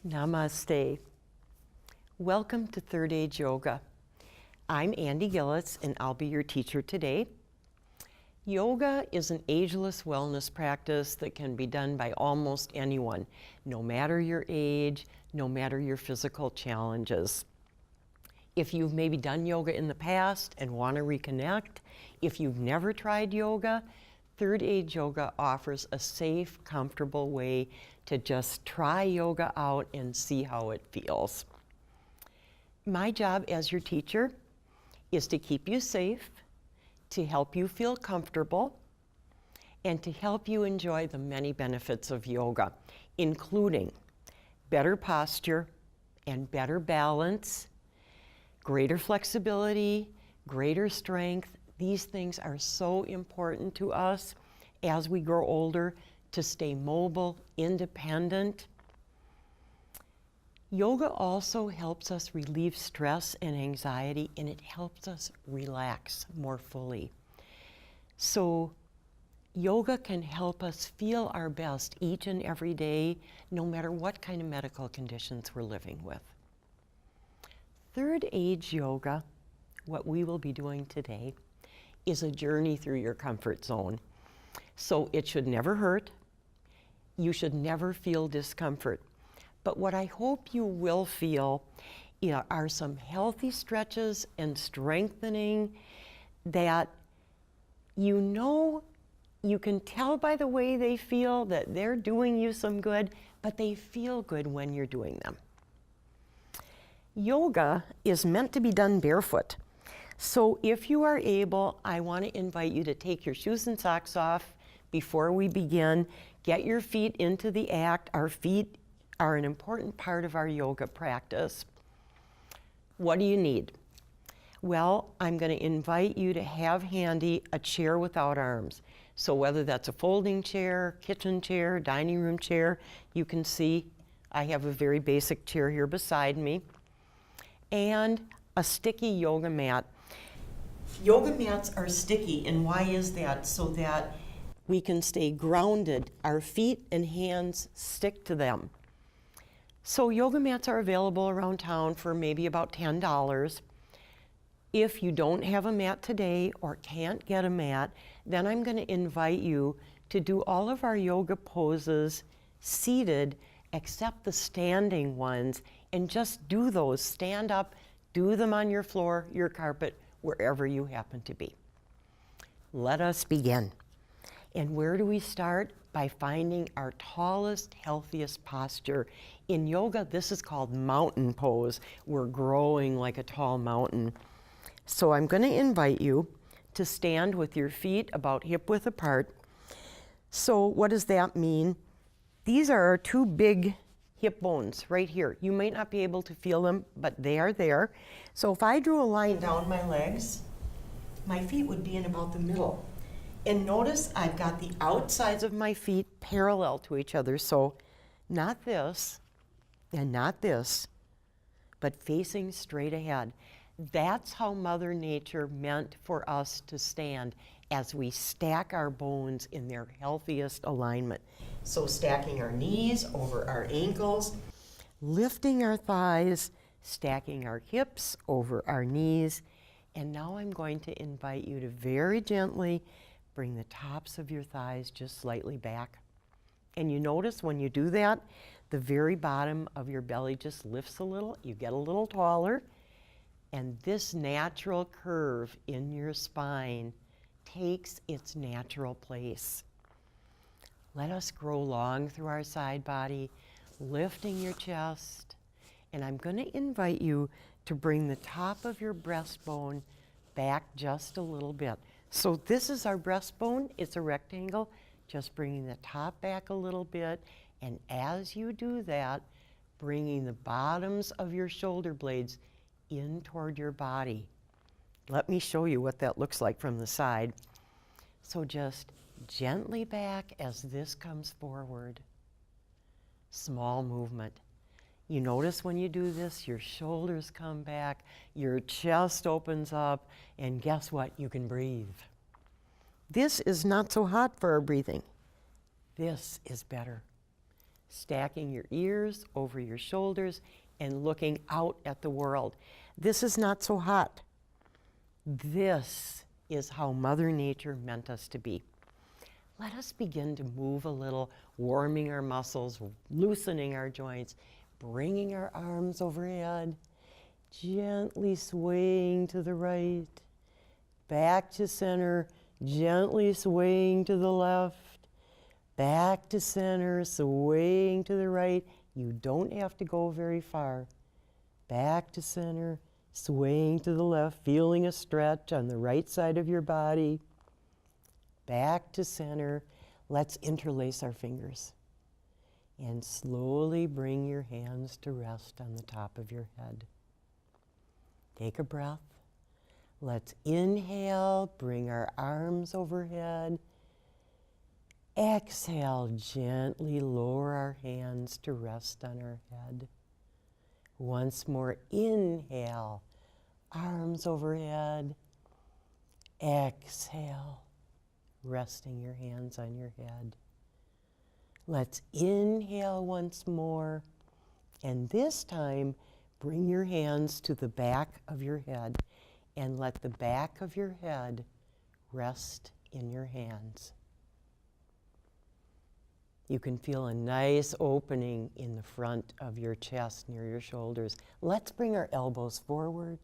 Namaste. Welcome to Third Age Yoga. I'm Andy Gillitz and I'll be your teacher today. Yoga is an ageless wellness practice that can be done by almost anyone, no matter your age, no matter your physical challenges. If you've maybe done yoga in the past and want to reconnect, if you've never tried yoga, Third Age Yoga offers a safe, comfortable way to just try yoga out and see how it feels. My job as your teacher is to keep you safe, to help you feel comfortable, and to help you enjoy the many benefits of yoga, including better posture and better balance, greater flexibility, greater strength. These things are so important to us as we grow older to stay mobile, independent. Yoga also helps us relieve stress and anxiety, and it helps us relax more fully. So yoga can help us feel our best each and every day, no matter what kind of medical conditions we're living with. Third Age Yoga, what we will be doing today, is a journey through your comfort zone. So it should never hurt. You should never feel discomfort. But what I hope you will feel are some healthy stretches and strengthening that you can tell by the way they feel that they're doing you some good, but they feel good when you're doing them. Yoga is meant to be done barefoot. So if you are able, I want to invite you to take your shoes and socks off before we begin. Get your feet into the act. Our feet are an important part of our yoga practice. What do you need? Well, I'm going to invite you to have handy a chair without arms. So whether that's a folding chair, kitchen chair, dining room chair, you can see I have a very basic chair here beside me, and a sticky yoga mat. Yoga mats are sticky, and why is that? So that we can stay grounded. Our feet and hands stick to them. So yoga mats are available around town for maybe about $10. If you don't have a mat today or can't get a mat, then I'm going to invite you to do all of our yoga poses seated except the standing ones, and just do those. Stand up, do them on your floor, your carpet, wherever you happen to be. Let us begin. And where do we start? By finding our tallest, healthiest posture. In yoga, this is called mountain pose. We're growing like a tall mountain. So I'm going to invite you to stand with your feet about hip width apart. So what does that mean? These are our two big hip bones right here. You might not be able to feel them, but they are there. So if I drew a line down my legs, my feet would be in about the middle. And notice I've got the outsides of my feet parallel to each other. So not this and not this, but facing straight ahead. That's how Mother Nature meant for us to stand, as we stack our bones in their healthiest alignment. So stacking our knees over our ankles, lifting our thighs, stacking our hips over our knees. And now I'm going to invite you to very gently bring the tops of your thighs just slightly back. And you notice when you do that, the very bottom of your belly just lifts a little. You get a little taller. And this natural curve in your spine takes its natural place. Let us grow long through our side body, lifting your chest. And I'm going to invite you to bring the top of your breastbone back just a little bit. So this is our breastbone. It's a rectangle. Just bringing the top back a little bit. And as you do that, bringing the bottoms of your shoulder blades in toward your body. Let me show you what that looks like from the side. So just gently back as this comes forward. Small movement. You notice when you do this, your shoulders come back, your chest opens up, and guess what? You can breathe. This is not so hot for our breathing. This is better. stacking your ears over your shoulders and looking out at the world. This is not so hot. This is how Mother Nature meant us to be. Let us begin to move a little, warming our muscles, loosening our joints, bringing our arms overhead, gently swaying to the right, back to center, gently swaying to the left, back to center, swaying to the right. You don't have to go very far. Back to center, swaying to the left, feeling a stretch on the right side of your body. Back to center. Let's interlace our fingers. And slowly bring your hands to rest on the top of your head. Take a breath. Let's inhale, bring our arms overhead. Exhale, gently lower our hands to rest on our head. Once more, inhale, arms overhead. Exhale, resting your hands on your head. Let's inhale once more, and this time bring your hands to the back of your head and let the back of your head rest in your hands. You can feel a nice opening in the front of your chest near your shoulders. Let's bring our elbows forward.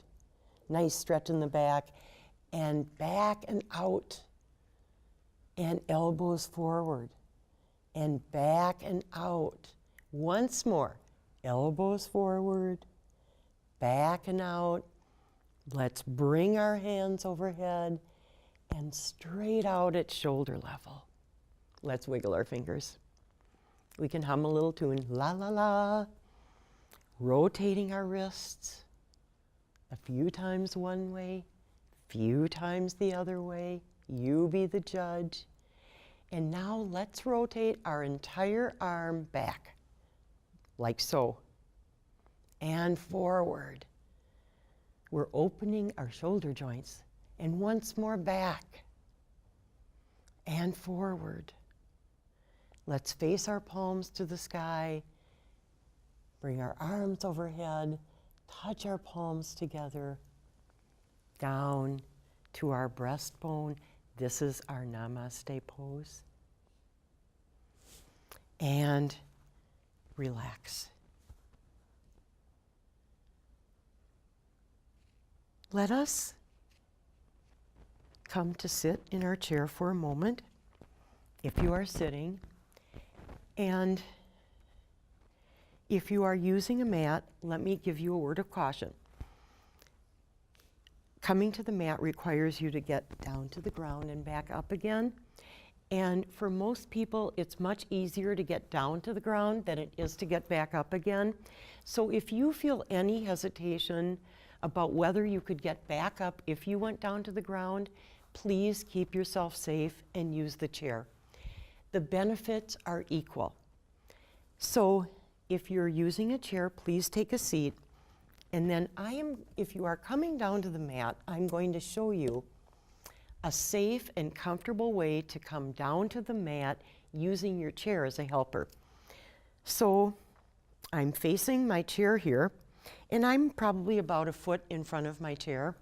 Nice stretch in the back and out, and elbows forward. And back and out. Once more, elbows forward, back and out. Let's bring our hands overhead and straight out at shoulder level. Let's wiggle our fingers. We can hum a little tune, la la la. Rotating our wrists a few times one way, few times the other way. You be the judge. And now let's rotate our entire arm back, like so, and forward. We're opening our shoulder joints, and once more back, and forward. Let's face our palms to the sky, bring our arms overhead, touch our palms together, down to our breastbone. This is our Namaste pose. And relax. Let us come to sit in our chair for a moment, if you are sitting. And if you are using a mat, let me give you a word of caution. Coming to the mat requires you to get down to the ground and back up again. And for most people, it's much easier to get down to the ground than it is to get back up again. So if you feel any hesitation about whether you could get back up if you went down to the ground, please keep yourself safe and use the chair. The benefits are equal. So if you're using a chair, please take a seat. And then if you are coming down to the mat, I'm going to show you a safe and comfortable way to come down to the mat using your chair as a helper. So I'm facing my chair here, and I'm probably about a foot in front of my chair.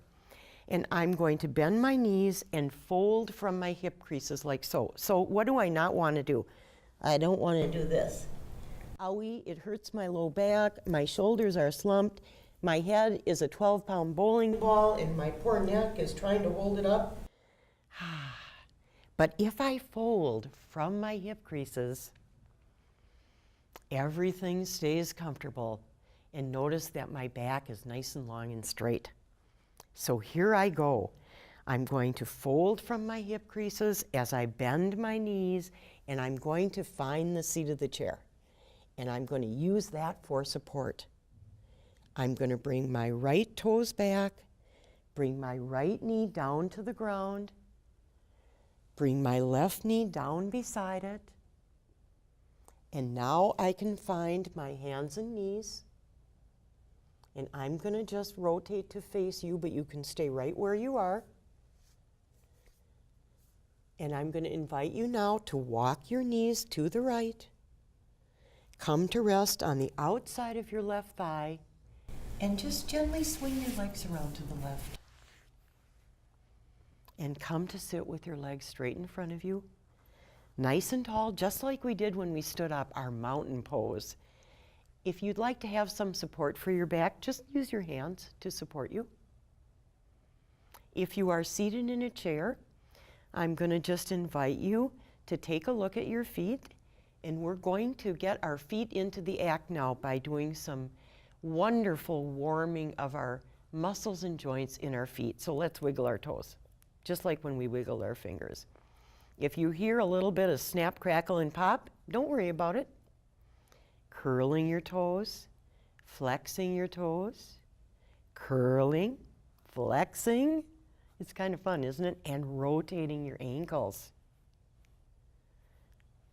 And I'm going to bend my knees and fold from my hip creases like so. So what do I not want to do? I don't want to do this. Owie, it hurts my low back, my shoulders are slumped, my head is a 12-pound bowling ball, and my poor neck is trying to hold it up. But if I fold from my hip creases, everything stays comfortable. And notice that my back is nice and long and straight. So here I go. I'm going to fold from my hip creases as I bend my knees, and I'm going to find the seat of the chair. And I'm going to use that for support. I'm going to bring my right toes back, bring my right knee down to the ground, bring my left knee down beside it, and now I can find my hands and knees, and I'm going to just rotate to face you, but you can stay right where you are. And I'm going to invite you now to walk your knees to the right, Come to rest on the outside of your left thigh and just gently swing your legs around to the left. And come to sit with your legs straight in front of you, nice and tall, just like we did when we stood up, our mountain pose. If you'd like to have some support for your back, just use your hands to support you. If you are seated in a chair, I'm going to just invite you to take a look at your feet, and we're going to get our feet into the act now by doing some wonderful warming of our muscles and joints in our feet. So let's wiggle our toes, just like when we wiggle our fingers. If you hear a little bit of snap, crackle, and pop, don't worry about it. Curling your toes, flexing your toes, curling, flexing. It's kind of fun, isn't it? And rotating your ankles.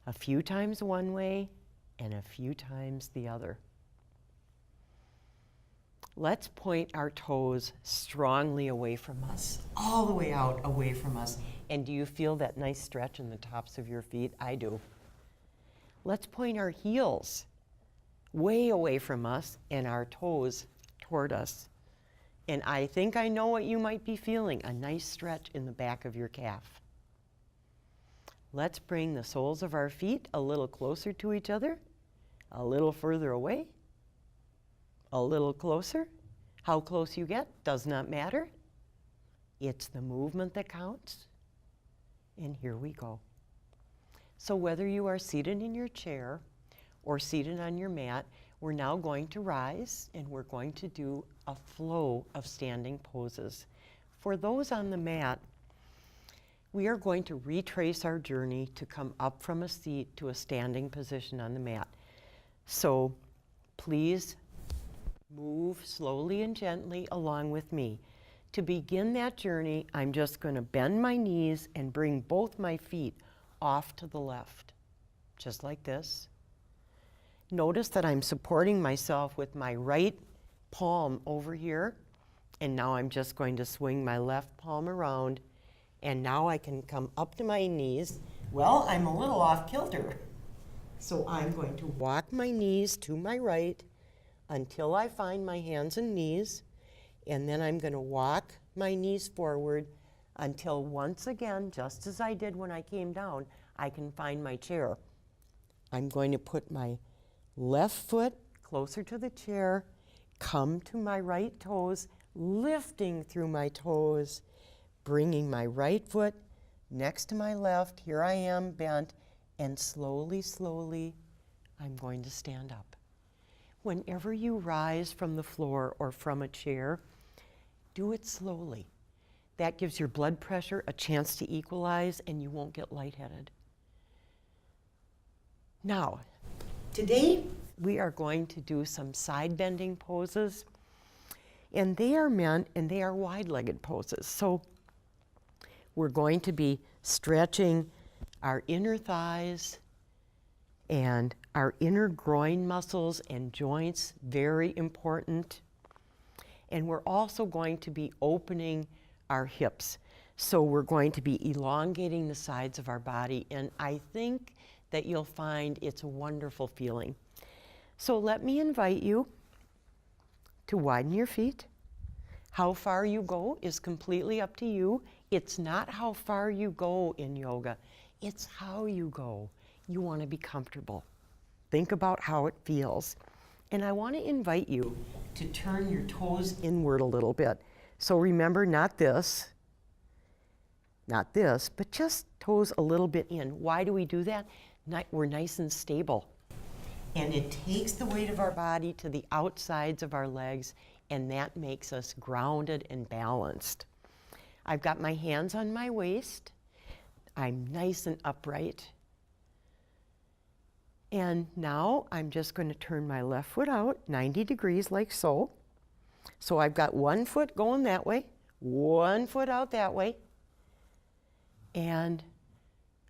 A few times one way and a few times the other. Let's point our toes strongly away from us, all the way out away from us. And do you feel that nice stretch in the tops of your feet? I do. Let's point our heels way away from us and our toes toward us. And I think I know what you might be feeling, a nice stretch in the back of your calf. Let's bring the soles of our feet a little closer to each other, a little further away, a little closer. How close you get does not matter. It's the movement that counts. And here we go. So whether you are seated in your chair or seated on your mat, we're now going to rise and we're going to do a flow of standing poses. For those on the mat, we are going to retrace our journey to come up from a seat to a standing position on the mat. So please move slowly and gently along with me. To begin that journey, I'm just going to bend my knees and bring both my feet off to the left, just like this. Notice that I'm supporting myself with my right palm over here, and now I'm just going to swing my left palm around, and now I can come up to my knees. Well, I'm a little off kilter, so I'm going to walk my knees to my right until I find my hands and knees, and then I'm going to walk my knees forward until once again, just as I did when I came down, I can find my chair. I'm going to put my left foot closer to the chair, come to my right toes, lifting through my toes, bringing my right foot next to my left. Here I am bent, and slowly, slowly, I'm going to stand up. Whenever you rise from the floor or from a chair, do it slowly. That gives your blood pressure a chance to equalize and you won't get lightheaded. Now, today we are going to do some side bending poses, and they are meant and they are wide-legged poses. So we're going to be stretching our inner thighs and our inner groin muscles and joints, very important. And we're also going to be opening our hips. So we're going to be elongating the sides of our body, and I think that you'll find it's a wonderful feeling. So let me invite you to widen your feet. How far you go is completely up to you. It's not how far you go in yoga, it's how you go. You want to be comfortable. Think about how it feels. And I want to invite you to turn your toes inward a little bit. So remember, not this, but just toes a little bit in. Why do we do that? We're nice and stable. And it takes the weight of our body to the outsides of our legs, and that makes us grounded and balanced. I've got my hands on my waist. I'm nice and upright. And now I'm just going to turn my left foot out 90 degrees like so. So I've got one foot going that way, one foot out that way. And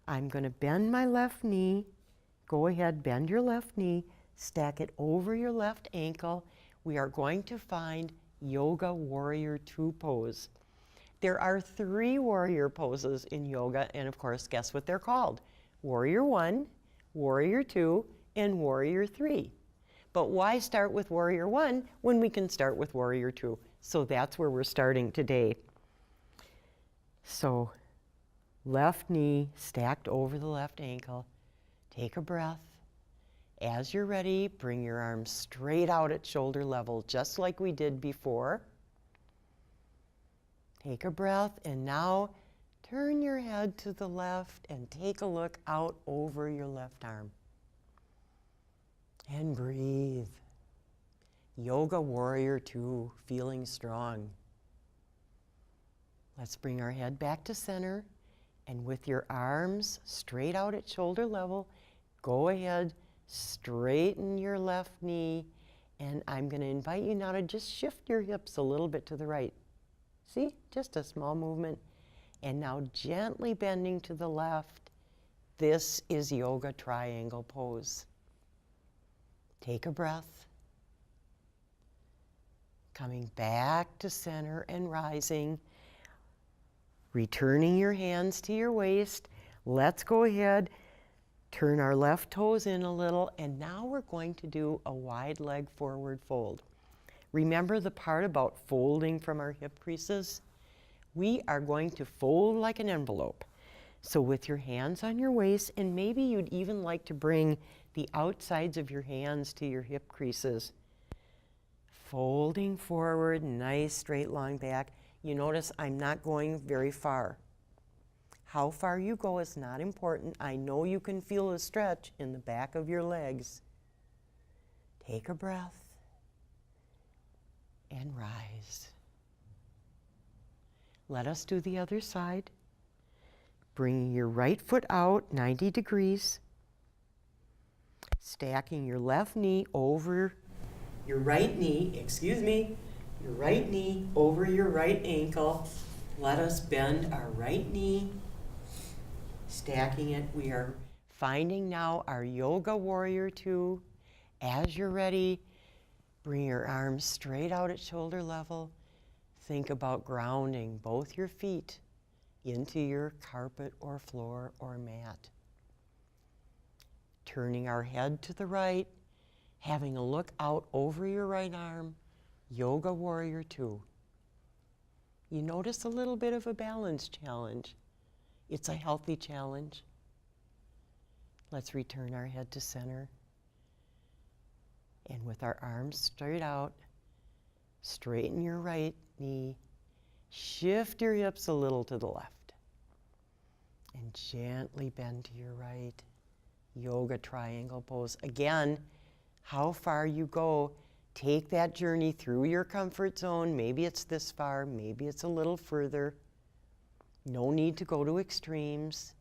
I'm going to bend my left knee. Go ahead, bend your left knee, stack it over your left ankle. We are going to find Yoga Warrior 2 pose. There are 3 warrior poses in yoga, and of course, guess what they're called? Warrior 1, Warrior 2, and warrior 3. But why start with warrior 1 when we can start with warrior 2? So that's where we're starting today. So left knee stacked over the left ankle. Take a breath. As you're ready, bring your arms straight out at shoulder level, just like we did before. Take a breath, and now turn your head to the left and take a look out over your left arm. And breathe. Yoga warrior 2, feeling strong. Let's bring our head back to center, and with your arms straight out at shoulder level, go ahead, straighten your left knee, and I'm going to invite you now to just shift your hips a little bit to the right. See, just a small movement. And now gently bending to the left. This is yoga triangle pose. Take a breath. Coming back to center and rising. Returning your hands to your waist. Let's go ahead, turn our left toes in a little, and now we're going to do a wide leg forward fold. Remember the part about folding from our hip creases? We are going to fold like an envelope. So with your hands on your waist, and maybe you'd even like to bring the outsides of your hands to your hip creases. Folding forward, nice straight long back. You notice I'm not going very far. How far you go is not important. I know you can feel a stretch in the back of your legs. Take a breath and rise. Let us do the other side. Bringing your right foot out 90 degrees. Stacking your left knee over your right knee, your right knee over your right ankle. Let us bend our right knee, stacking it. We are finding now our yoga warrior 2. As you're ready, bring your arms straight out at shoulder level. Think about grounding both your feet into your carpet or floor or mat. Turning our head to the right, having a look out over your right arm, yoga warrior 2. You notice a little bit of a balance challenge. It's a healthy challenge. Let's return our head to center. And with our arms straight out, straighten your right knee, shift your hips a little to the left, and gently bend to your right. Yoga triangle pose. Again, how far you go, take that journey through your comfort zone. Maybe it's this far, maybe it's a little further. No need to go to extremes.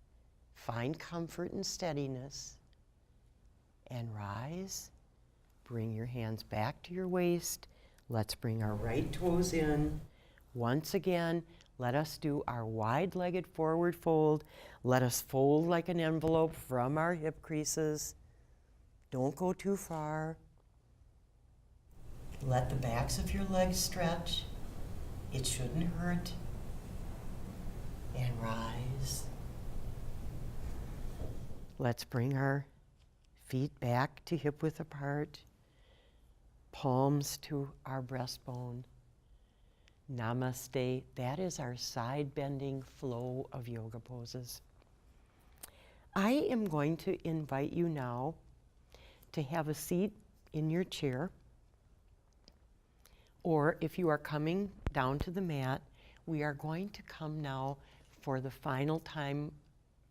Find comfort and steadiness. And rise. Bring your hands back to your waist. Let's bring our right toes in. Once again, let us do our wide-legged forward fold. Let us fold like an envelope from our hip creases. Don't go too far. Let the backs of your legs stretch. It shouldn't hurt. And rise. Let's bring our feet back to hip width apart. Palms to our breastbone. Namaste. That is our side bending flow of yoga poses. I am going to invite you now to have a seat in your chair, or if you are coming down to the mat, we are going to come now for the final time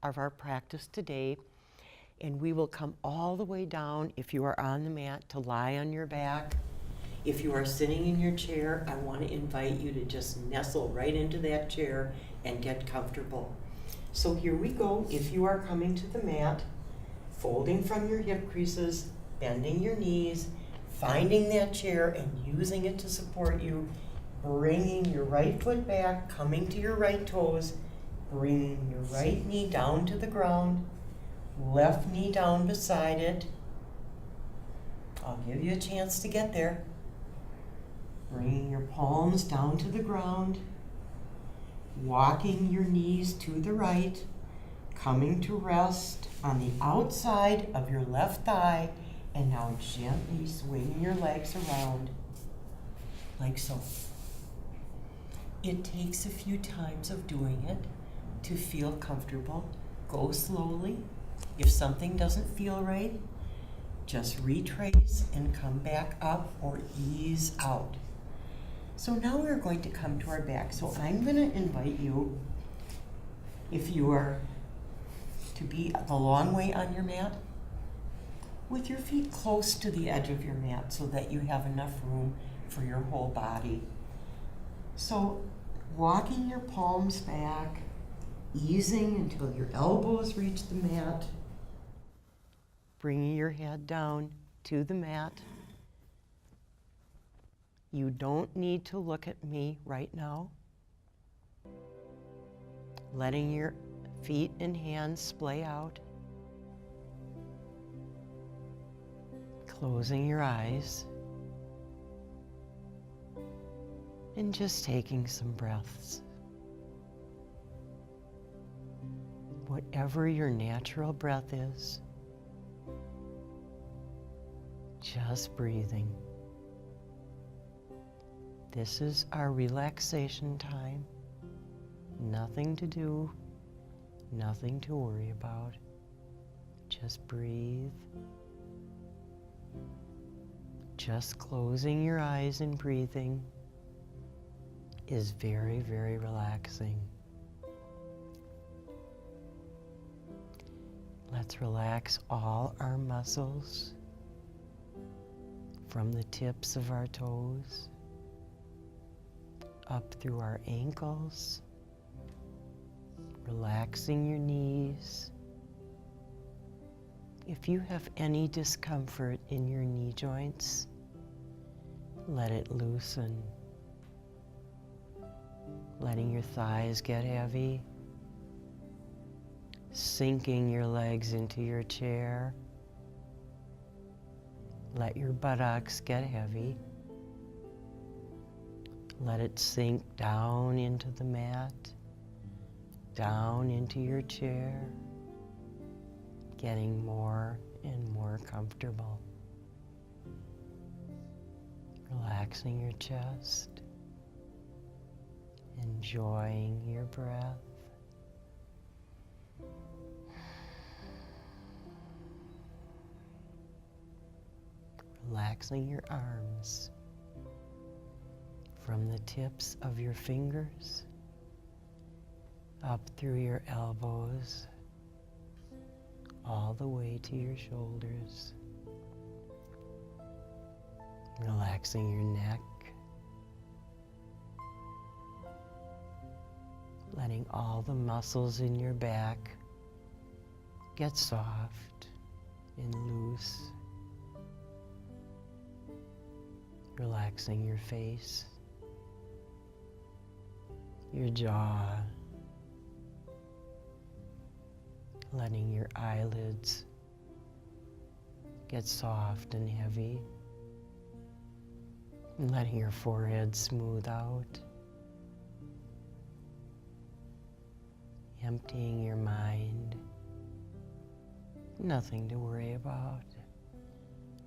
of our practice today, and we will come all the way down, if you are on the mat, to lie on your back. If you are sitting in your chair, I want to invite you to just nestle right into that chair and get comfortable. So here we go. If you are coming to the mat, folding from your hip creases, bending your knees, finding that chair and using it to support you, bringing your right foot back, coming to your right toes, bringing your right knee down to the ground, left knee down beside it. I'll give you a chance to get there. Bringing your palms down to the ground, walking your knees to the right, coming to rest on the outside of your left thigh, and now gently swing your legs around like so. It takes a few times of doing it to feel comfortable. Go slowly. If something doesn't feel right, just retrace and come back up or ease out. So now we're going to come to our back. So I'm going to invite you, if you are to be the long way on your mat, with your feet close to the edge of your mat so that you have enough room for your whole body. So walking your palms back, easing until your elbows reach the mat, bringing your head down to the mat. You don't need to look at me right now. Letting your feet and hands splay out. Closing your eyes. And just taking some breaths. Whatever your natural breath is, just breathing. This is our relaxation time. Nothing to do, nothing to worry about. Just breathe. Just closing your eyes and breathing is very, very relaxing. Let's relax all our muscles from the tips of our toes up through our ankles, relaxing your knees. If you have any discomfort in your knee joints, let it loosen. Letting your thighs get heavy, sinking your legs into your chair. Let your buttocks get heavy. Let it sink down into the mat, down into your chair, getting more and more comfortable. Relaxing your chest, enjoying your breath. Relaxing your arms from the tips of your fingers up through your elbows, all the way to your shoulders. Relaxing your neck, letting all the muscles in your back get soft and loose. Relaxing your face, your jaw, letting your eyelids get soft and heavy, and letting your forehead smooth out, emptying your mind. Nothing to worry about,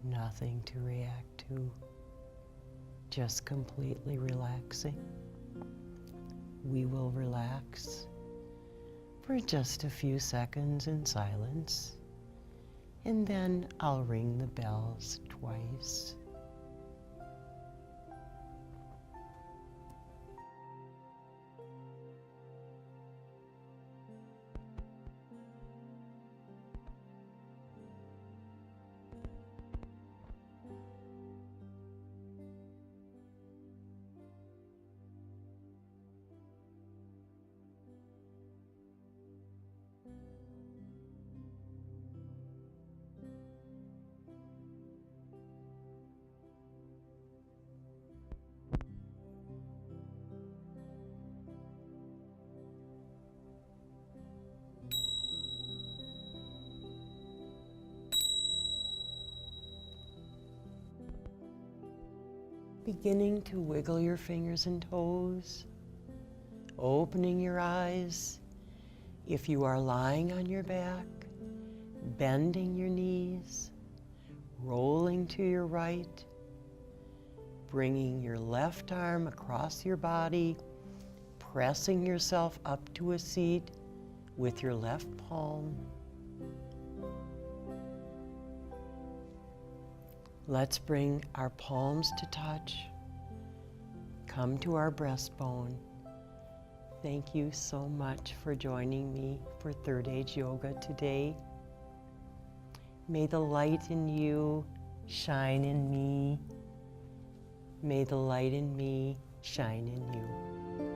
nothing to react to, just completely relaxing. We will relax for just a few seconds in silence, and then I'll ring the bells twice. Beginning to wiggle your fingers and toes, opening your eyes, If you are lying on your back, bending your knees, rolling to your right, bringing your left arm across your body, pressing yourself up to a seat with your left palm. Let's bring our palms to touch. Come to our breastbone. Thank you so much for joining me for Third Age Yoga today. May the light in you shine in me. May the light in me shine in you.